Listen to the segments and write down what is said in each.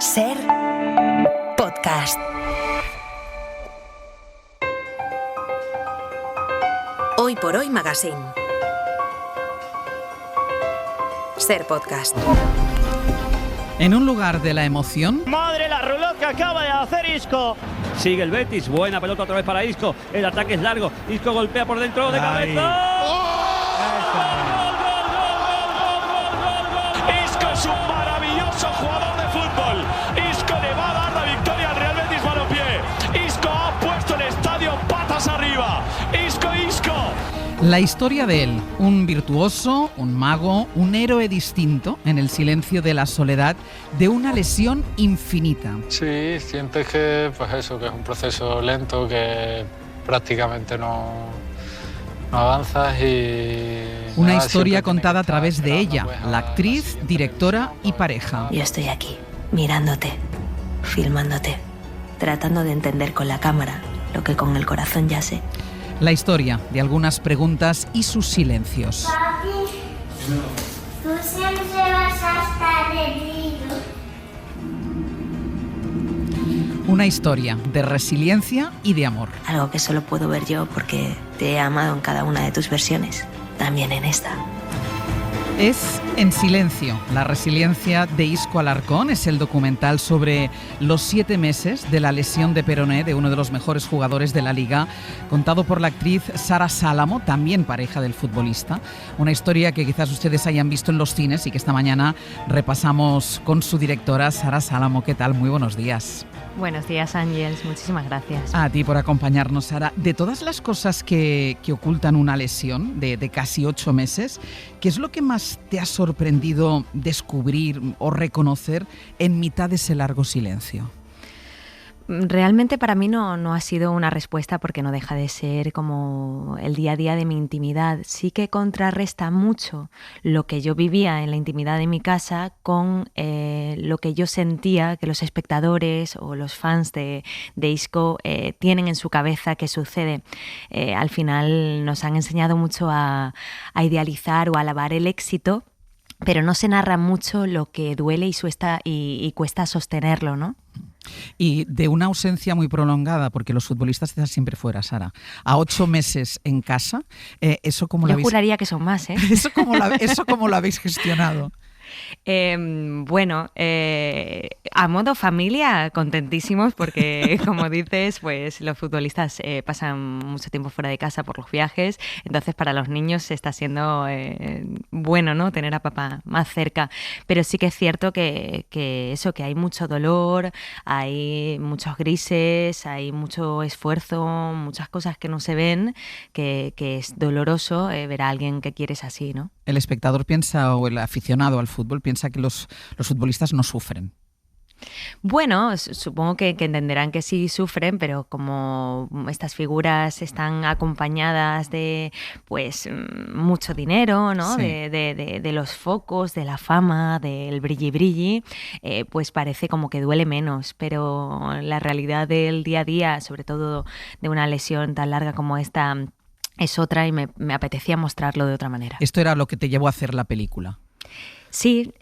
Ser podcast. Hoy por Hoy Magazine. Ser podcast. En un lugar de la emoción. ¡Madre la rulot que acaba de hacer Isco! Sigue el Betis, buena pelota otra vez para Isco. El ataque es largo, Isco golpea por dentro de cabeza. Isco es un maravilloso jugador de fútbol. Isco le va a dar la victoria al Real Betis Balompié. Isco ha puesto el estadio patas arriba. Isco. La historia de él, un virtuoso, un mago, un héroe distinto en el silencio de la soledad de una lesión infinita. Sí, sientes que, que es un proceso lento, que prácticamente no avanzas y... Una historia contada a través de ella, la actriz, directora y pareja. Yo estoy aquí, mirándote, filmándote, tratando de entender con la cámara lo que con el corazón ya sé. La historia de algunas preguntas y sus silencios. Papi, tú siempre vas a estar herido. Una historia de resiliencia y de amor. Algo que solo puedo ver yo porque te he amado en cada una de tus versiones, también en esta. Es En silencio, la resiliencia de Isco Alarcón. Es el documental sobre los 7 meses de la lesión de peroné de uno de los mejores jugadores de la Liga, contado por la actriz Sara Sálamo, también pareja del futbolista. Una historia que quizás ustedes hayan visto en los cines y que esta mañana repasamos con su directora, Sara Sálamo. ¿Qué tal? Muy buenos días. Buenos días, Ángels. Muchísimas gracias. A ti por acompañarnos, Sara. De todas las cosas que ocultan una lesión de casi 8 meses, ¿qué es lo que más te ha sorprendido descubrir o reconocer en mitad de ese largo silencio? Realmente para mí no ha sido una respuesta porque no deja de ser como el día a día de mi intimidad. Sí que contrarresta mucho lo que yo vivía en la intimidad de mi casa con lo que yo sentía que los espectadores o los fans de Isco tienen en su cabeza que sucede. Al final nos han enseñado mucho a idealizar o a alabar el éxito, pero no se narra mucho lo que duele y cuesta sostenerlo, ¿no? Y de una ausencia muy prolongada, porque los futbolistas están siempre fuera, Sara, a 8 meses en casa, ¿eso cómo lo habéis... Yo juraría que son más, ¿eh? ¿Eso cómo lo habéis gestionado? Bueno, a modo familia, contentísimos porque, como dices, pues los futbolistas pasan mucho tiempo fuera de casa por los viajes, entonces para los niños está siendo bueno, ¿no?, tener a papá más cerca, pero sí que es cierto que hay mucho dolor, hay muchos grises, hay mucho esfuerzo, muchas cosas que no se ven, que es doloroso ver a alguien que quieres así, ¿no? El espectador piensa, o el aficionado al fútbol piensa que los futbolistas no sufren. Bueno, supongo que entenderán que sí sufren, pero como estas figuras están acompañadas de pues mucho dinero, ¿no? Sí. De los focos, de la fama, del brilli, pues parece como que duele menos, pero la realidad del día a día, sobre todo de una lesión tan larga como esta, es otra y me apetecía mostrarlo de otra manera. ¿Esto era lo que te llevó a hacer la película? Sí,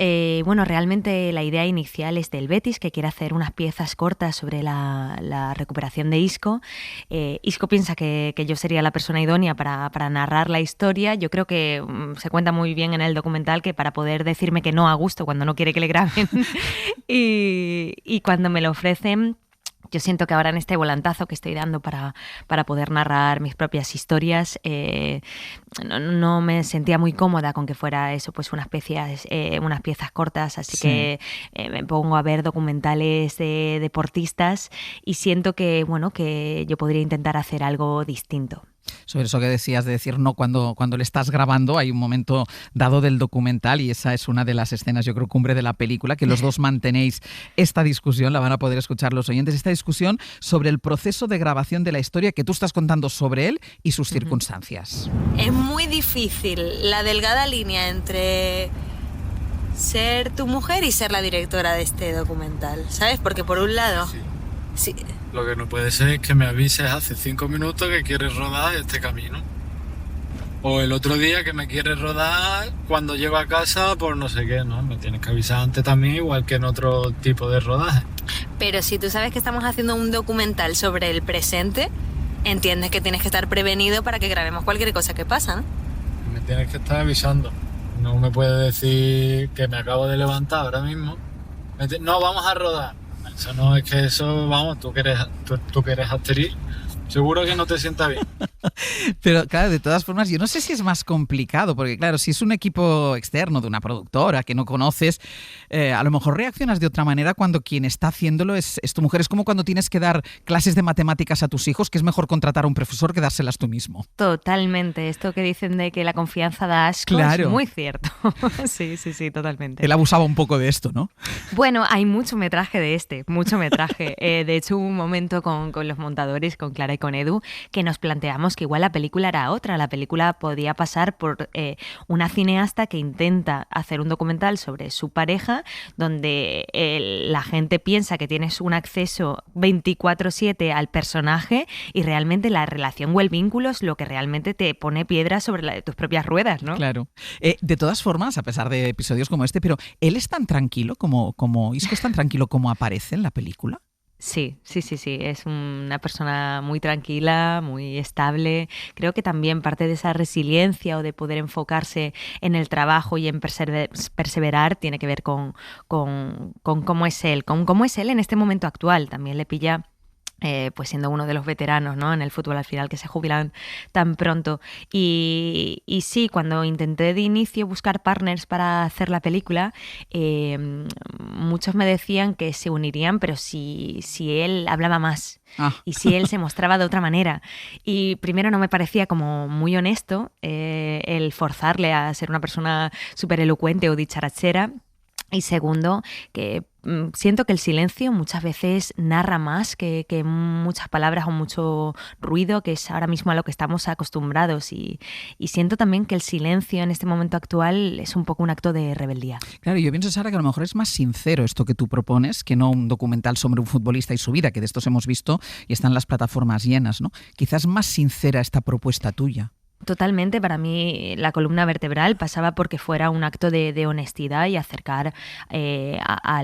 bueno, realmente la idea inicial es del Betis, que quiere hacer unas piezas cortas sobre la recuperación de Isco. Isco piensa que yo sería la persona idónea para narrar la historia. Yo creo que se cuenta muy bien en el documental que para poder decirme que no a gusto cuando no quiere que le graben y cuando me lo ofrecen, yo siento que ahora en este volantazo que estoy dando para poder narrar mis propias historias, no me sentía muy cómoda con que fuera eso, pues unas piezas cortas, así sí. Que me pongo a ver documentales de deportistas y siento que, bueno, que yo podría intentar hacer algo distinto. Sobre eso que decías de decir no cuando le estás grabando, hay un momento dado del documental y esa es una de las escenas, yo creo, cumbre de la película, que los dos mantenéis esta discusión, la van a poder escuchar los oyentes, esta discusión sobre el proceso de grabación de la historia que tú estás contando sobre él y sus circunstancias. Es muy difícil la delgada línea entre ser tu mujer y ser la directora de este documental, ¿sabes? Porque por un lado... Sí. Lo que no puede ser es que me avises hace 5 minutos que quieres rodar este camino. O el otro día que me quieres rodar cuando llego a casa por no sé qué, ¿no? Me tienes que avisar antes también, igual que en otro tipo de rodaje. Pero si tú sabes que estamos haciendo un documental sobre el presente, entiendes que tienes que estar prevenido para que grabemos cualquier cosa que pasa, ¿no? Me tienes que estar avisando. No me puedes decir que me acabo de levantar ahora mismo. No, vamos a rodar. Eso no es que eso, vamos, tú que eres actriz, seguro que no te sienta bien. Pero claro, de todas formas, yo no sé si es más complicado, porque claro, si es un equipo externo de una productora que no conoces, a lo mejor reaccionas de otra manera cuando quien está haciéndolo es tu mujer. Es como cuando tienes que dar clases de matemáticas a tus hijos, que es mejor contratar a un profesor que dárselas tú mismo. Totalmente. Esto que dicen de que la confianza da asco Claro. es muy cierto. Sí, totalmente. Él abusaba un poco de esto, ¿no? Bueno, hay mucho metraje mucho metraje. De hecho, hubo un momento con los montadores, con Clara y con Edu, que nos planteamos que igual la película era otra. La película podía pasar por una cineasta que intenta hacer un documental sobre su pareja, donde la gente piensa que tienes un acceso 24/7 al personaje y realmente la relación o el vínculo es lo que realmente te pone piedras sobre tus propias ruedas, ¿no? Claro. De todas formas, a pesar de episodios como este, pero ¿él es tan tranquilo como Isco es tan tranquilo como aparece en la película? Sí. Es una persona muy tranquila, muy estable. Creo que también parte de esa resiliencia o de poder enfocarse en el trabajo y en perseverar tiene que ver con cómo es él, con cómo es él en este momento actual. También le pilla pues siendo uno de los veteranos, ¿no?, en el fútbol al final, que se jubilan tan pronto. Y sí, cuando intenté de inicio buscar partners para hacer la película, muchos me decían que se unirían, pero si él hablaba más y si él se mostraba de otra manera. Y primero no me parecía como muy honesto el forzarle a ser una persona súper elocuente o dicharachera. Y segundo, que siento que el silencio muchas veces narra más que muchas palabras o mucho ruido, que es ahora mismo a lo que estamos acostumbrados. Y siento también que el silencio en este momento actual es un poco un acto de rebeldía. Claro, yo pienso, Sara, que a lo mejor es más sincero esto que tú propones que no un documental sobre un futbolista y su vida, que de estos hemos visto y están las plataformas llenas, ¿no? Quizás más sincera esta propuesta tuya. Totalmente, para mí la columna vertebral pasaba porque fuera un acto de honestidad y acercar a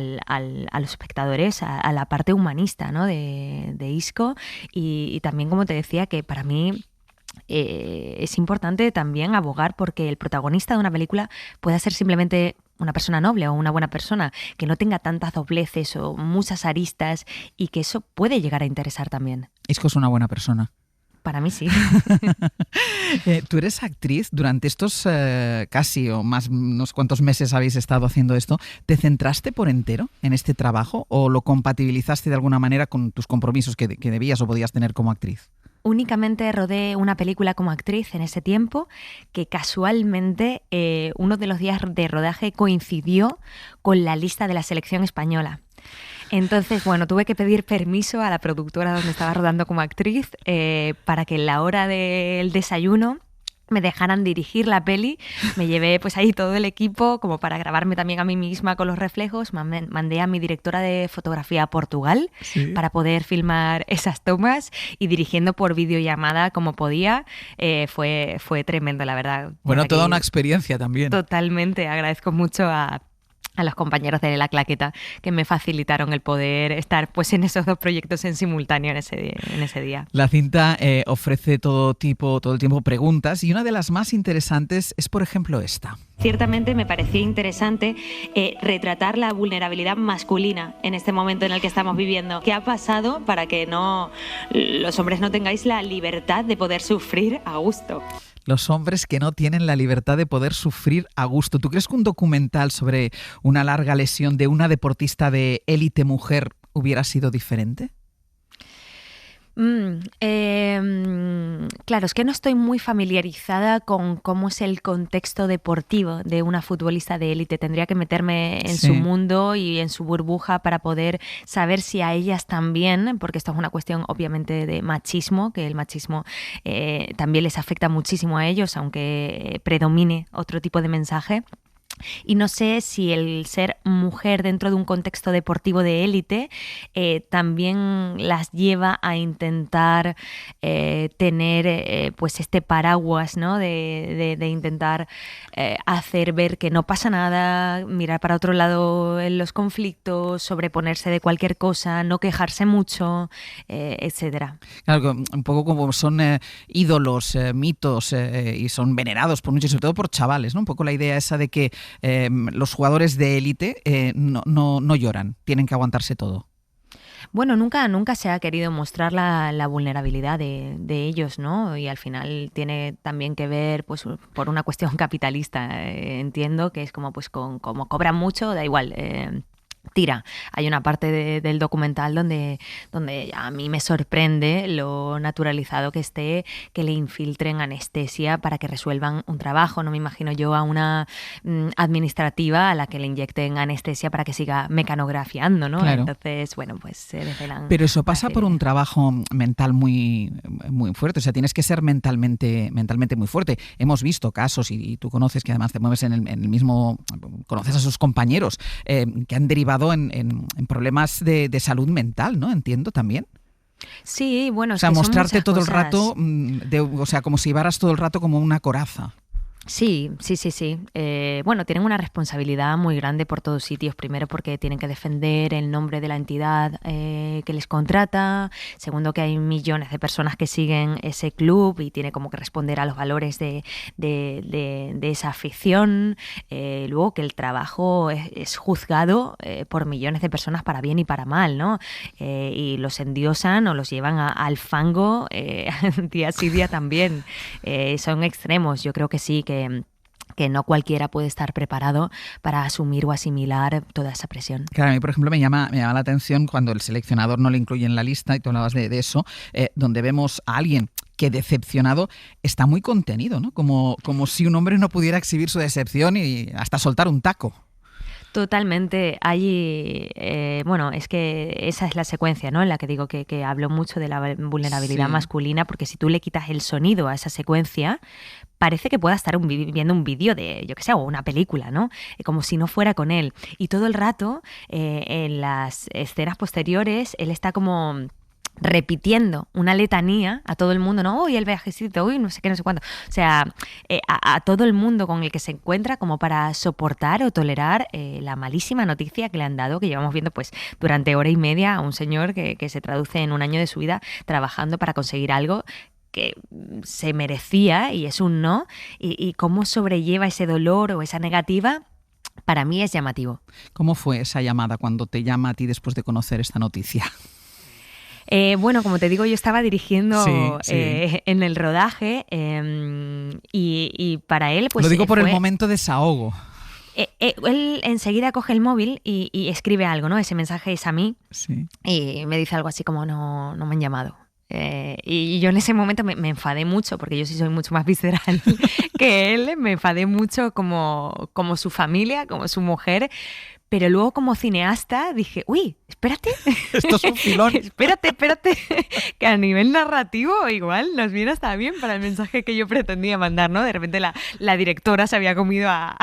los espectadores a la parte humanista, ¿no?, de Isco y también, como te decía, que para mí es importante también abogar porque el protagonista de una película pueda ser simplemente una persona noble o una buena persona, que no tenga tantas dobleces o muchas aristas y que eso puede llegar a interesar también. Isco es una buena persona. Para mí sí. Tú eres actriz. Durante estos casi o más unos cuantos meses habéis estado haciendo esto. ¿Te centraste por entero en este trabajo o lo compatibilizaste de alguna manera con tus compromisos que debías o podías tener como actriz? Únicamente rodé una película como actriz en ese tiempo, que casualmente uno de los días de rodaje coincidió con la lista de la selección española. Entonces, bueno, tuve que pedir permiso a la productora donde estaba rodando como actriz para que en la hora del desayuno me dejaran dirigir la peli. Me llevé pues ahí todo el equipo como para grabarme también a mí misma con los reflejos. Mandé a mi directora de fotografía a Portugal para poder filmar esas tomas y dirigiendo por videollamada como podía. Fue tremendo, la verdad. Bueno, toda una experiencia también. Totalmente. Agradezco mucho a los compañeros de La Claqueta que me facilitaron el poder estar pues en esos dos proyectos en simultáneo en ese día. La cinta ofrece todo el tiempo preguntas y una de las más interesantes es, por ejemplo, esta. Ciertamente me parecía interesante retratar la vulnerabilidad masculina en este momento en el que estamos viviendo. ¿Qué ha pasado para que los hombres no tengáis la libertad de poder sufrir a gusto? Los hombres que no tienen la libertad de poder sufrir a gusto. ¿Tú crees que un documental sobre una larga lesión de una deportista de élite mujer hubiera sido diferente? Claro, es que no estoy muy familiarizada con cómo es el contexto deportivo de una futbolista de élite. Tendría que meterme en su mundo y en su burbuja para poder saber si a ellas también, porque esto es una cuestión obviamente de machismo, que el machismo también les afecta muchísimo a ellos, aunque predomine otro tipo de mensaje. Y no sé si el ser mujer dentro de un contexto deportivo de élite también las lleva a intentar tener pues este paraguas, ¿no? de intentar hacer ver que no pasa nada, mirar para otro lado en los conflictos, sobreponerse de cualquier cosa, no quejarse mucho, etcétera. Claro, un poco como son ídolos, mitos y son venerados por muchos, sobre todo por chavales, ¿no? Un poco la idea esa de que los jugadores de élite no lloran, tienen que aguantarse todo. Bueno, nunca se ha querido mostrar la vulnerabilidad de ellos, ¿no? Y al final tiene también que ver, pues, por una cuestión capitalista. Entiendo que es como, pues, como cobran mucho, da igual. Tira. Hay una parte del documental donde a mí me sorprende lo naturalizado que esté que le infiltren anestesia para que resuelvan un trabajo. No me imagino yo a una administrativa a la que le inyecten anestesia para que siga mecanografiando, ¿no? Claro. Entonces, bueno, pues se desvelan. Pero eso pasa por un trabajo mental muy, muy fuerte. O sea, tienes que ser mentalmente muy fuerte. Hemos visto casos, y tú conoces, que además te mueves en el mismo, conoces a sus compañeros que han derivado en problemas de salud mental, ¿no? Entiendo también. Sí, bueno, o sea, mostrarte todo el rato, o sea, como si llevaras todo el rato como una coraza. Sí. Bueno, tienen una responsabilidad muy grande por todos sitios. Primero, porque tienen que defender el nombre de la entidad que les contrata. Segundo, que hay millones de personas que siguen ese club y tiene como que responder a los valores de esa afición. Luego, que el trabajo es juzgado por millones de personas para bien y para mal, ¿no? Y los endiosan o los llevan al fango día sí, día también. Son extremos. Yo creo que sí, que no cualquiera puede estar preparado para asumir o asimilar toda esa presión. Claro, a mí, por ejemplo, me llama la atención cuando el seleccionador no le incluye en la lista, y tú hablabas de eso, donde vemos a alguien que decepcionado está muy contenido, ¿no? Como si un hombre no pudiera exhibir su decepción y hasta soltar un taco. Totalmente. Hay, bueno, es que esa es la secuencia, ¿no? En la que digo que hablo mucho de la vulnerabilidad masculina, porque si tú le quitas el sonido a esa secuencia, parece que pueda estar viendo un vídeo de, yo qué sé, o una película, ¿no? Como si no fuera con él. Y todo el rato, en las escenas posteriores, él está como repitiendo una letanía a todo el mundo, ¿no? Uy, el viajecito, uy, no sé qué, no sé cuánto. O sea, a todo el mundo con el que se encuentra, como para soportar o tolerar la malísima noticia que le han dado, que llevamos viendo pues durante hora y media a un señor que se traduce en un año de su vida trabajando para conseguir algo que se merecía y es un no, y cómo sobrelleva ese dolor o esa negativa. Para mí es llamativo. ¿Cómo fue esa llamada cuando te llama a ti después de conocer esta noticia? Bueno, como te digo, yo estaba dirigiendo sí. En el rodaje y para él pues... Lo digo por el momento de desahogo. Él enseguida coge el móvil y escribe algo, ¿no? Ese mensaje es a mí, sí. Y me dice algo así como no me han llamado. Y yo en ese momento me enfadé mucho, porque yo sí soy mucho más visceral que él. Me enfadé mucho como su familia, como su mujer. Pero luego, como cineasta, dije, uy, espérate. Esto es un filón. espérate, que a nivel narrativo igual nos viene hasta bien para el mensaje que yo pretendía mandar, ¿no? De repente la directora se había comido a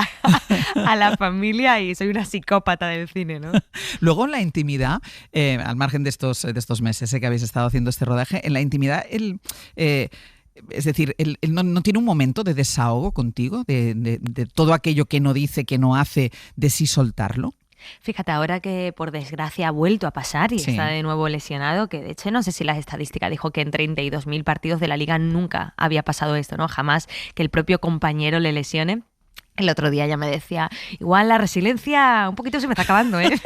la familia y soy una psicópata del cine, ¿no? Luego, en la intimidad, al margen de estos meses que habéis estado haciendo este rodaje, en la intimidad, es decir, él no tiene un momento de desahogo contigo, de todo aquello que no dice, que no hace, de sí soltarlo. Fíjate, ahora que por desgracia ha vuelto a pasar y sí. Está de nuevo lesionado, que de hecho no sé si la estadística dijo que en 32.000 partidos de la Liga nunca había pasado esto, ¿no? Jamás que el propio compañero le lesione. El otro día ya me decía, igual la resiliencia un poquito se me está acabando, ¿eh?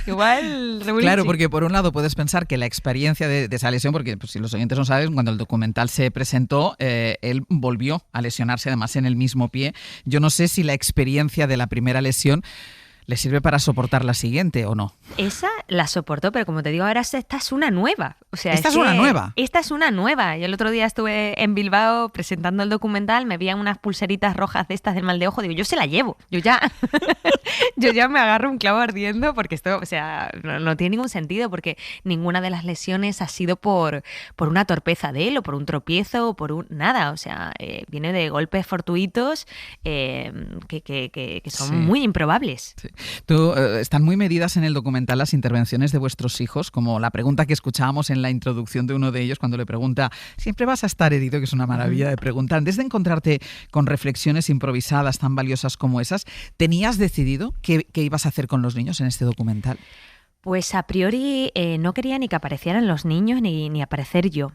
Igual... Claro, porque por un lado puedes pensar que la experiencia de esa lesión, porque pues, si los oyentes no saben, cuando el documental se presentó, él volvió a lesionarse además en el mismo pie. Yo no sé si la experiencia de la primera lesión ¿Le sirve para soportar la siguiente o no? Esa la soportó, pero como te digo, ahora esta es una nueva. O sea, ¿Esta es una nueva? Esta es una nueva. Yo el otro día estuve en Bilbao presentando el documental, me veían unas pulseritas rojas de estas del mal de ojo, digo, yo se la llevo. Yo ya me agarro un clavo ardiendo porque esto, o sea, no tiene ningún sentido porque ninguna de las lesiones ha sido por una torpeza de él o por un tropiezo o por nada. O sea, viene de golpes fortuitos que son muy improbables. Sí. Están muy medidas en el documental las intervenciones de vuestros hijos, como la pregunta que escuchábamos en la introducción de uno de ellos cuando le pregunta, ¿siempre vas a estar herido? Que es una maravilla de preguntar. Antes de encontrarte con reflexiones improvisadas tan valiosas como esas, ¿tenías decidido qué ibas a hacer con los niños en este documental? Pues a priori no quería ni que aparecieran los niños ni aparecer yo.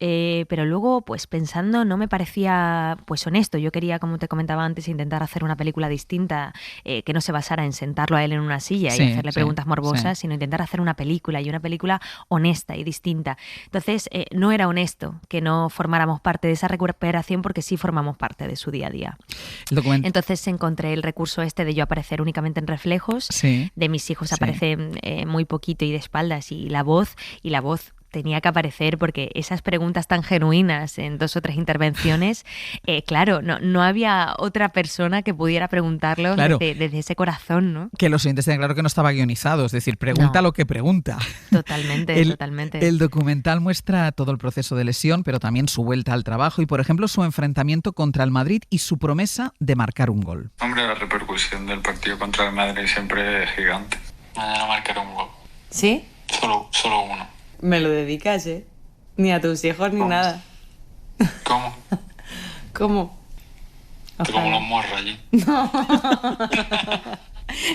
Pero luego, pues pensando, no me parecía pues honesto. Yo quería, como te comentaba antes, intentar hacer una película distinta que no se basara en sentarlo a él en una silla y hacerle preguntas morbosas, sino intentar hacer una película y una película honesta y distinta. Entonces, no era honesto que no formáramos parte de esa recuperación porque sí formamos parte de su día a día. Entonces encontré el recurso de yo aparecer únicamente en reflejos, de mis hijos aparecen muy poquito y de espaldas y la voz tenía que aparecer porque esas preguntas tan genuinas en 2 o 3 intervenciones, claro, no había otra persona que pudiera preguntarlo desde ese corazón, ¿no? Que los oyentes tengan claro que no estaba guionizado, es decir, pregunta lo que pregunta. Totalmente, totalmente. El documental muestra todo el proceso de lesión, pero también su vuelta al trabajo y, por ejemplo, su enfrentamiento contra el Madrid y su promesa de marcar un gol. Hombre, la repercusión del partido contra el Madrid siempre es gigante. Mañana marcar un gol. ¿Sí? Solo uno. Me lo dedicas, ¿eh? Ni a tus hijos ni nada. ¿Cómo? ¿Cómo? Te como los morros allí. No.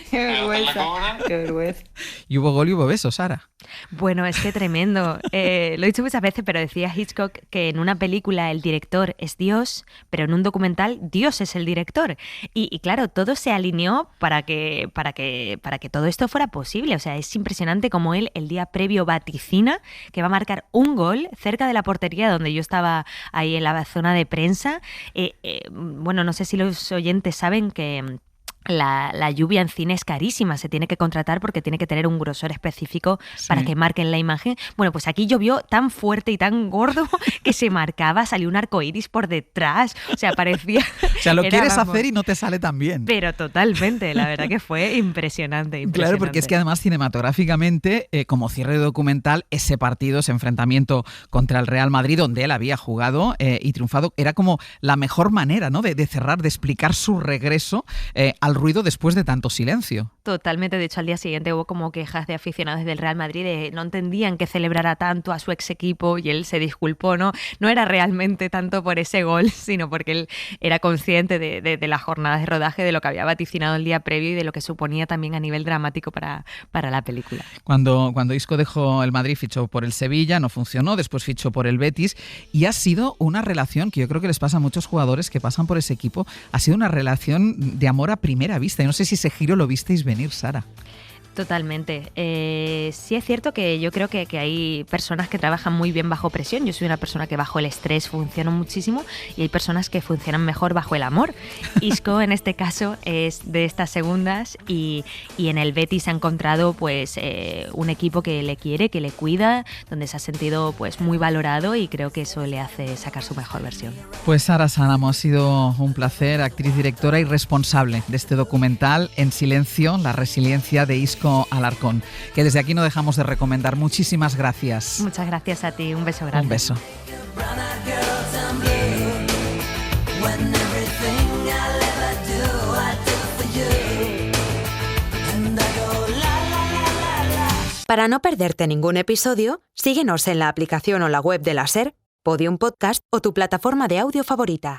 Qué vergüenza. Qué vergüenza. Y hubo gol y hubo besos, Sara. Bueno, es que tremendo. Lo he dicho muchas veces, pero decía Hitchcock que en una película el director es Dios, pero en un documental Dios es el director. Y claro, todo se alineó para que todo esto fuera posible. O sea, es impresionante cómo él el día previo vaticina que va a marcar un gol cerca de la portería donde yo estaba ahí en la zona de prensa. Bueno, no sé si los oyentes saben que la lluvia en cine es carísima, se tiene que contratar porque tiene que tener un grosor específico para que marquen la imagen. Bueno, pues aquí llovió tan fuerte y tan gordo que se marcaba, salió un arco iris por detrás, o sea, parecía... O sea, lo quieres hacer y no te sale tan bien. Pero totalmente, la verdad que fue impresionante. Claro, porque es que además cinematográficamente, como cierre de documental, ese partido, ese enfrentamiento contra el Real Madrid, donde él había jugado y triunfado, era como la mejor manera, ¿no?, de cerrar, de explicar su regreso al ruido después de tanto silencio. Totalmente, de hecho al día siguiente hubo como quejas de aficionados del Real Madrid de no entendían que celebrara tanto a su ex equipo y él se disculpó, no era realmente tanto por ese gol, sino porque él era consciente de las jornadas de rodaje, de lo que había vaticinado el día previo y de lo que suponía también a nivel dramático para la película. Cuando Isco dejó el Madrid, fichó por el Sevilla, no funcionó, después fichó por el Betis y ha sido una relación que yo creo que les pasa a muchos jugadores que pasan por ese equipo, ha sido una relación de amor a primera vista. Y no sé si ese giro lo visteis venir, Sara. Totalmente. Sí es cierto que yo creo que hay personas que trabajan muy bien bajo presión. Yo soy una persona que bajo el estrés funciona muchísimo y hay personas que funcionan mejor bajo el amor. Isco en este caso es de estas segundas y en el Betis ha encontrado pues un equipo que le quiere, que le cuida, donde se ha sentido pues muy valorado y creo que eso le hace sacar su mejor versión. Pues Sara Sánamo, ha sido un placer, actriz, directora y responsable de este documental En silencio, la resiliencia de Isco Alarcón, que desde aquí no dejamos de recomendar. Muchísimas gracias. Muchas gracias a ti, un beso grande. Un beso. Para no perderte ningún episodio, síguenos en la aplicación o la web de la SER, Podium Podcast o tu plataforma de audio favorita.